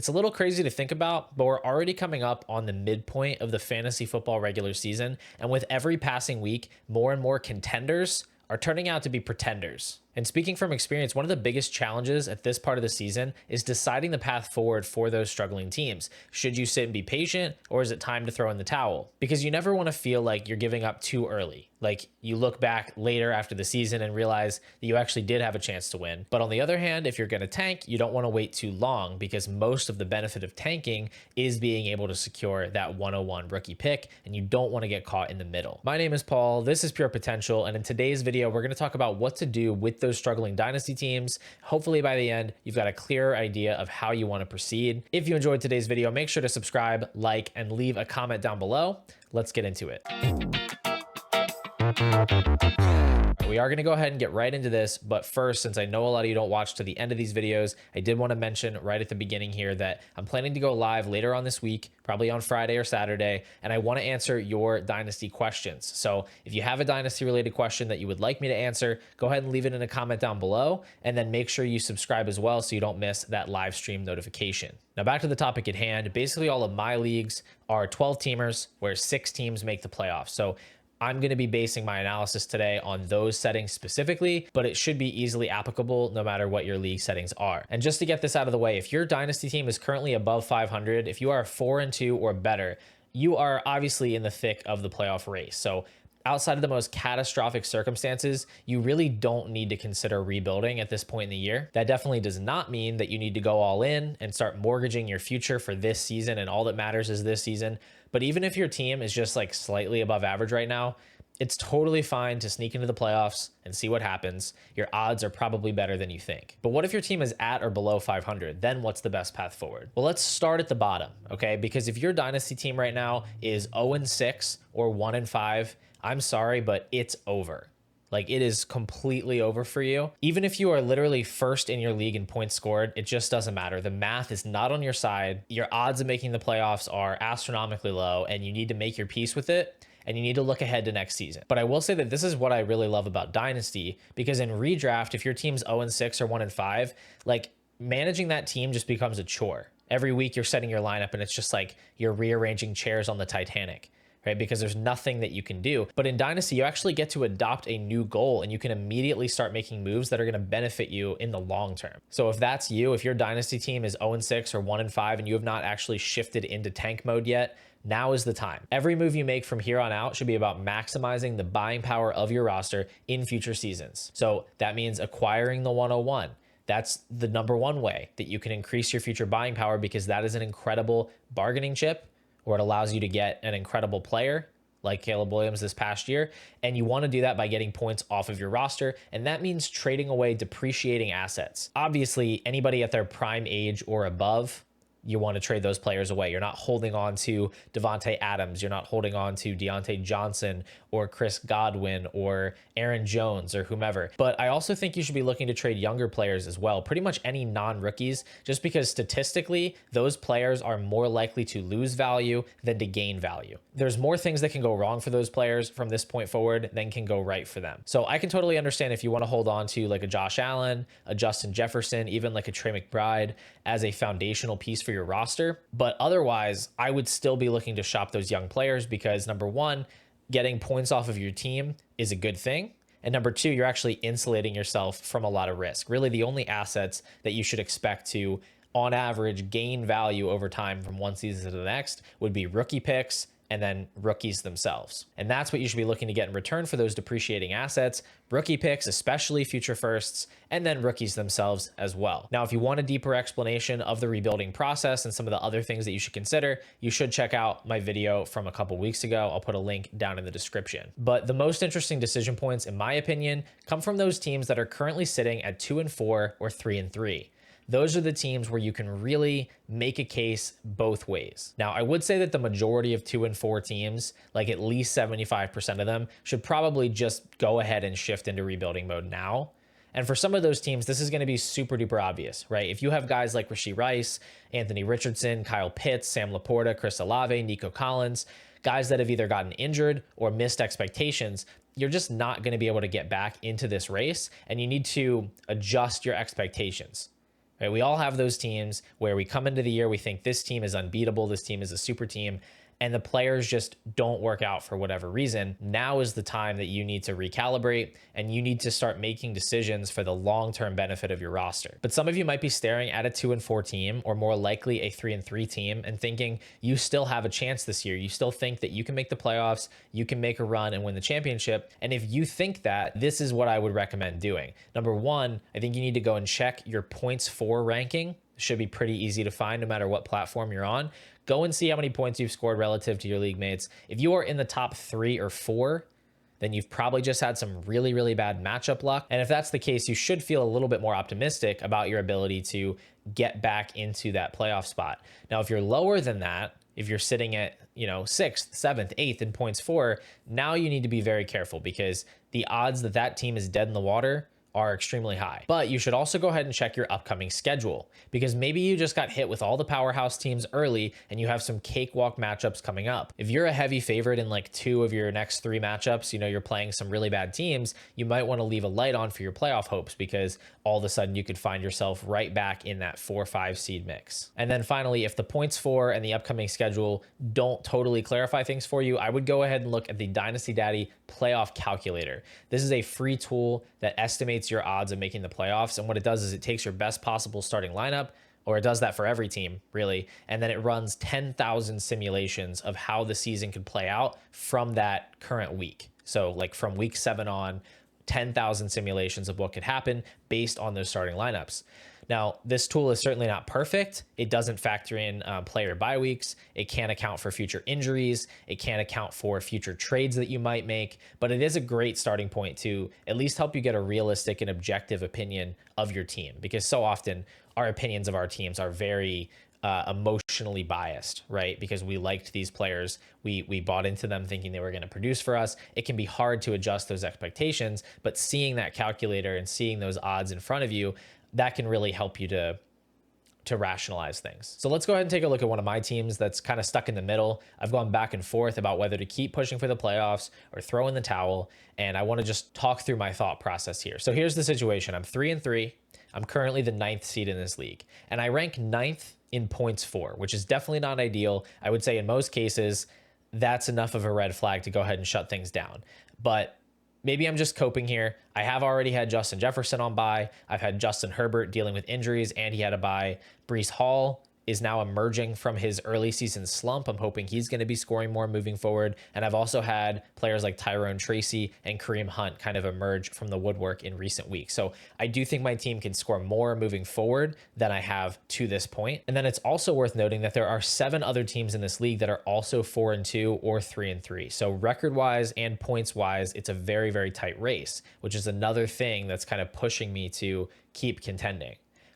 It's a little crazy to think about, but we're already coming up on the midpoint of the fantasy football regular season. And with every passing week, more and more contenders are turning out to be pretenders. And speaking from experience, one of the biggest challenges at this part of the season is deciding the path forward for those struggling teams. Should you sit and be patient, or is it time to throw in the towel? Because you never want to feel like you're giving up too early. Like you look back later after the season and realize that you actually did have a chance to win. But on the other hand, if you're going to tank, you don't want to wait too long, because most of the benefit of tanking is being able to secure that 101 rookie pick, and you don't want to get caught in the middle. My name is Paul. This is Pure Potential. And in today's video, we're going to talk about what to do with those struggling dynasty teams. Hopefully by the end, you've got a clearer idea of how you want to proceed. If you enjoyed today's video, make sure to subscribe, like, and leave a comment down below. Let's get into it. We are going to go ahead and get right into this, but first, since I know a lot of you don't watch to the end of these videos, I did want to mention right at the beginning here that I'm planning to go live later on this week, probably on Friday or Saturday, and I want to answer your Dynasty questions. So if you have a Dynasty related question that you would like me to answer, go ahead and leave it in a comment down below, and then make sure you subscribe as well so you don't miss that live stream notification. Now back to the topic at hand. Basically all of my leagues are 12 teamers where 6 teams make the playoffs. So I'm going to be basing my analysis today on those settings specifically, but it should be easily applicable no matter what your league settings are. And just to get this out of the way, if your dynasty team is currently above 500, if you are 4-2 or better, you are obviously in the thick of the playoff race. So outside of the most catastrophic circumstances, you really don't need to consider rebuilding at this point in the year. That definitely does not mean that you need to go all in and start mortgaging your future for this season, and all that matters is this season. But even if your team is just like slightly above average right now, it's totally fine to sneak into the playoffs and see what happens. Your odds are probably better than you think. But what if your team is at or below 500? Then what's the best path forward? Well, let's start at the bottom, okay? Because if your dynasty team right now is 0-6 or 1-5, I'm sorry, but it's over. Like, it is completely over for you. Even if you are literally first in your league in points scored, it just doesn't matter. The math is not on your side. Your odds of making the playoffs are astronomically low, and you need to make your peace with it, and you need to look ahead to next season. But I will say that this is what I really love about Dynasty, because in redraft, if your team's 0-6 or 1-5, like, managing that team just becomes a chore. Every week you're setting your lineup, and it's just like you're rearranging chairs on the Titanic, right? Because there's nothing that you can do. But in Dynasty, you actually get to adopt a new goal, and you can immediately start making moves that are going to benefit you in the long term. So if that's you, if your Dynasty team is 0-6 or 1-5 and you have not actually shifted into tank mode yet, now is the time. Every move you make from here on out should be about maximizing the buying power of your roster in future seasons. So that means acquiring the 101. That's the number one way that you can increase your future buying power, because that is an incredible bargaining chip, or it allows you to get an incredible player like Caleb Williams this past year. And you want to do that by getting points off of your roster. And that means trading away depreciating assets. Obviously, anybody at their prime age or above, you want to trade those players away. You're not holding on to Devontae Adams. You're not holding on to Deontay Johnson or Chris Godwin or Aaron Jones or whomever. But I also think you should be looking to trade younger players as well, pretty much any non-rookies, just because statistically, those players are more likely to lose value than to gain value. There's more things that can go wrong for those players from this point forward than can go right for them. So I can totally understand if you want to hold on to like a Josh Allen, a Justin Jefferson, even like a Trey McBride as a foundational piece for your roster. But otherwise, I would still be looking to shop those young players, because number one, getting points off of your team is a good thing. And number two, you're actually insulating yourself from a lot of risk. Really, the only assets that you should expect to, on average, gain value over time from one season to the next would be rookie picks and then rookies themselves. And that's what you should be looking to get in return for those depreciating assets, rookie picks, especially future firsts, and then rookies themselves as well. Now, if you want a deeper explanation of the rebuilding process and some of the other things that you should consider, you should check out my video from a couple weeks ago. I'll put a link down in the description. But the most interesting decision points, in my opinion, come from those teams that are currently sitting at 2-4 or 3-3. Those are the teams where you can really make a case both ways. Now, I would say that the majority of 2-4 teams, like at least 75% of them, should probably just go ahead and shift into rebuilding mode now. And for some of those teams, this is going to be super duper obvious, right? If you have guys like Rashee Rice, Anthony Richardson, Kyle Pitts, Sam Laporta, Chris Olave, Nico Collins, guys that have either gotten injured or missed expectations, you're just not going to be able to get back into this race, and you need to adjust your expectations. right? We all have those teams where we come into the year, we think this team is unbeatable, this team is a super team, and the players just don't work out for whatever reason. Now is the time that you need to recalibrate and you need to start making decisions for the long-term benefit of your roster. But some of you might be staring at a 2-4 team, or more likely a 3-3 team, and thinking you still have a chance this year. You still think that you can make the playoffs, you can make a run and win the championship. And if you think that, this is what I would recommend doing. Number one, I think you need to go and check your points for ranking. Should be pretty easy to find no matter what platform you're on. Go and see how many points you've scored relative to your league mates. If you are in the top 3 or 4, then you've probably just had some really, really bad matchup luck. And if that's the case, you should feel a little bit more optimistic about your ability to get back into that playoff spot. Now, if you're lower than that, if you're sitting at, 6th, 7th, 8th in points for, now you need to be very careful, because the odds that that team is dead in the water are extremely high. But you should also go ahead and check your upcoming schedule, because maybe you just got hit with all the powerhouse teams early and you have some cakewalk matchups coming up. If you're a heavy favorite in like 2 of your next 3 matchups, you're playing some really bad teams, you might want to leave a light on for your playoff hopes, because all of a sudden you could find yourself right back in that 4-5 seed mix. And then finally, if the points for and the upcoming schedule don't totally clarify things for you, I would go ahead and look at the Dynasty Daddy playoff calculator. This is a free tool that estimates your odds of making the playoffs. And what it does is it takes your best possible starting lineup, or it does that for every team really, and then it runs 10,000 simulations of how the season could play out from that current week. So like from week 7 on, 10,000 simulations of what could happen based on those starting lineups. Now, this tool is certainly not perfect. It doesn't factor in player bye weeks. It can't account for future injuries. It can't account for future trades that you might make, but it is a great starting point to at least help you get a realistic and objective opinion of your team, because so often our opinions of our teams are very emotionally biased, right? Because we liked these players, we bought into them thinking they were going to produce for us. It can be hard to adjust those expectations, but seeing that calculator and seeing those odds in front of you, that can really help you to rationalize things. So let's go ahead and take a look at one of my teams that's kind of stuck in the middle. I've gone back and forth about whether to keep pushing for the playoffs or throw in the towel, and I want to just talk through my thought process here. So here's the situation. I'm 3-3. I'm currently the 9th seed in this league, and I rank 9th in points for, which is definitely not ideal. I would say in most cases, that's enough of a red flag to go ahead and shut things down. But maybe I'm just coping here. I have already had Justin Jefferson on bye. I've had Justin Herbert dealing with injuries, and he had a bye. Breece Hall is now emerging from his early season slump. I'm hoping he's going to be scoring more moving forward. And I've also had players like Tyrone Tracy and Kareem Hunt kind of emerge from the woodwork in recent weeks. So I do think my team can score more moving forward than I have to this point. And then it's also worth noting that there are 7 other teams in this league that are also 4-2 or 3-3. So record wise and points wise, it's a very, very tight race, which is another thing that's kind of pushing me to keep contending.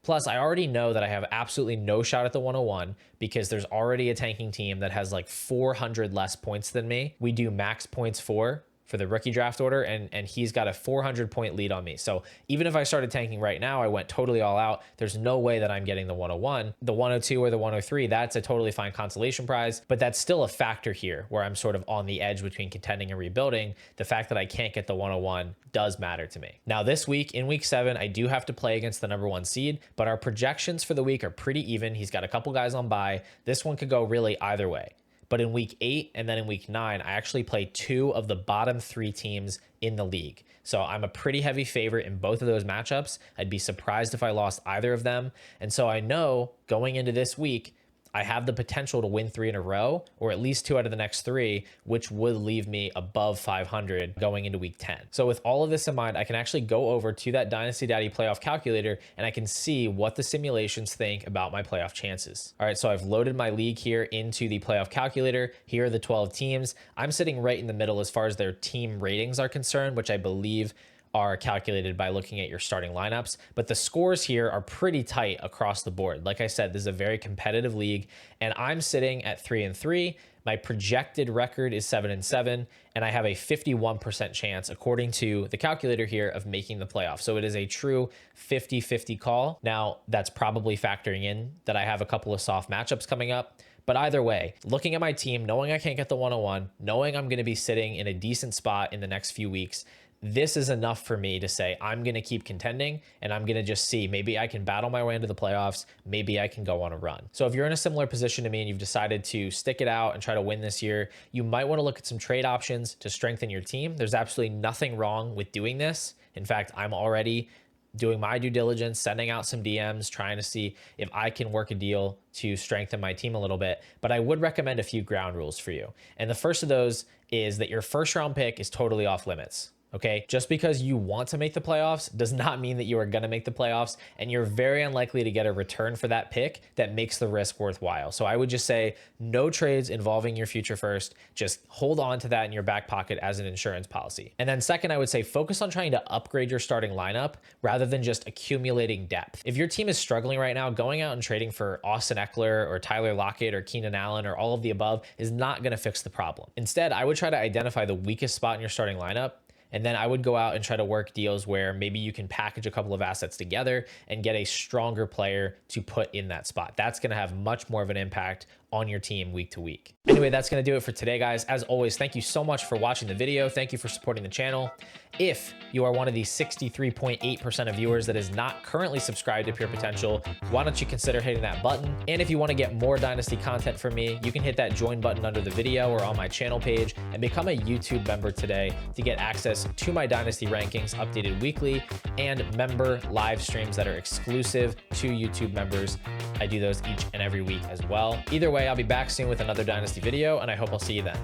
Plus, I already know that I have absolutely no shot at the 101 because there's already a tanking team that has like 400 less points than me. We do max points for the rookie draft order, and he's got a 400-point lead on me. So even if I started tanking right now, I went totally all out, there's no way that I'm getting the 101. The 102 or the 103, that's a totally fine consolation prize, but that's still a factor here where I'm sort of on the edge between contending and rebuilding. The fact that I can't get the 101 does matter to me. Now this week, in week 7, I do have to play against the number 1 seed, but our projections for the week are pretty even. He's got a couple guys on bye. This one could go really either way. But in week 8 and then in week 9, I actually play 2 of the bottom 3 teams in the league. So I'm a pretty heavy favorite in both of those matchups. I'd be surprised if I lost either of them. And so I know going into this week, I have the potential to win 3 in a row, or at least 2 out of the next 3, which would leave me above 500 going into week 10. So with all of this in mind, I can actually go over to that Dynasty Daddy playoff calculator and I can see what the simulations think about my playoff chances. All right, so I've loaded my league here into the playoff calculator. Here are the 12 teams. I'm sitting right in the middle as far as their team ratings are concerned, which I believe are calculated by looking at your starting lineups, but the scores here are pretty tight across the board. Like I said, this is a very competitive league, and I'm sitting at 3-3. My projected record is 7-7, and I have a 51% chance, according to the calculator here, of making the playoffs. So it is a true 50-50 call. Now, that's probably factoring in that I have a couple of soft matchups coming up. But either way, looking at my team, knowing I can't get the 101, knowing I'm going to be sitting in a decent spot in the next few weeks, this is enough for me to say I'm going to keep contending, and I'm going to just see, maybe I can battle my way into the playoffs, maybe I can go on a run. So if you're in a similar position to me and you've decided to stick it out and try to win this year, you might want to look at some trade options to strengthen your team. There's absolutely nothing wrong with doing this. In fact, I'm already doing my due diligence, sending out some DMs, trying to see if I can work a deal to strengthen my team a little bit. But I would recommend a few ground rules for you. And the first of those is that your first round pick is totally off limits. Okay, just because you want to make the playoffs does not mean that you are going to make the playoffs, and you're very unlikely to get a return for that pick that makes the risk worthwhile. So I would just say no trades involving your future first. Just hold on to that in your back pocket as an insurance policy. And then second, I would say focus on trying to upgrade your starting lineup rather than just accumulating depth. If your team is struggling right now, going out and trading for Austin Eckler or Tyler Lockett or Keenan Allen or all of the above is not going to fix the problem. Instead, I would try to identify the weakest spot in your starting lineup, and then I would go out and try to work deals where maybe you can package a couple of assets together and get a stronger player to put in that spot. That's going to have much more of an impact on your team week to week. Anyway, that's going to do it for today, guys. As always, thank you so much for watching the video. Thank you for supporting the channel. If you are one of the 63.8% of viewers that is not currently subscribed to Pure Potential, why don't you consider hitting that button? And if you want to get more Dynasty content from me, you can hit that join button under the video or on my channel page and become a YouTube member today to get access to my Dynasty rankings updated weekly and member live streams that are exclusive to YouTube members. I do those each and every week as well. Either way, I'll be back soon with another Dynasty video, and I hope I'll see you then.